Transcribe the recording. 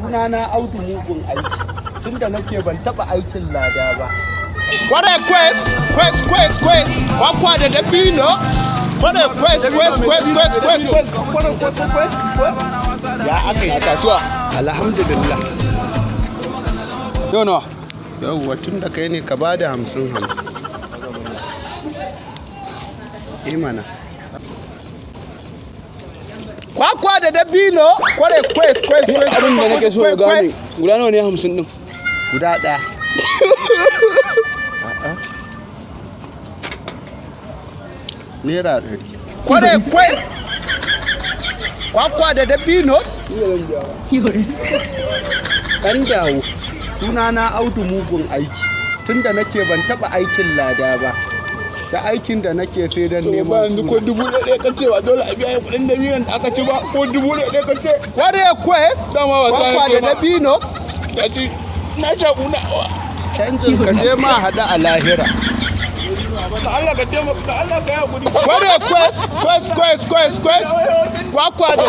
sunana Audu mugun aiki. Tunda nake ban taba aikin lada ba. Kware quest. Kwakwa da Dabino. Kware quest. Ya aka yi kasuwa. Alhamdulillah. Yono. Yauwa tunda kai ne ka bada 50-50. Imana. Kwakwa da Dabino. Kware quest. Abin da nake so ya gane. Guda nawa ne 50 din? Guda ɗaya. Naira 100. Kware quest. Kwakwa da Dabino. Ɗan dawo. Sunana Audu mugun aiki. Tunda nake ban taba aikin lada ba. Da aikin da nake sai dan neman suna. Ko 1,000 ka ce ba dole a biya kuɗin Dabinon da aka ci ba ko 1,000 ka ce. Kware quest. Kwakwa da Dabino. Na shaƙu na. Canjin ka je ma hada a lahira. Da Allah ka taimaka, da Allah ka yi hakuri. Kware quest. Kwakwa da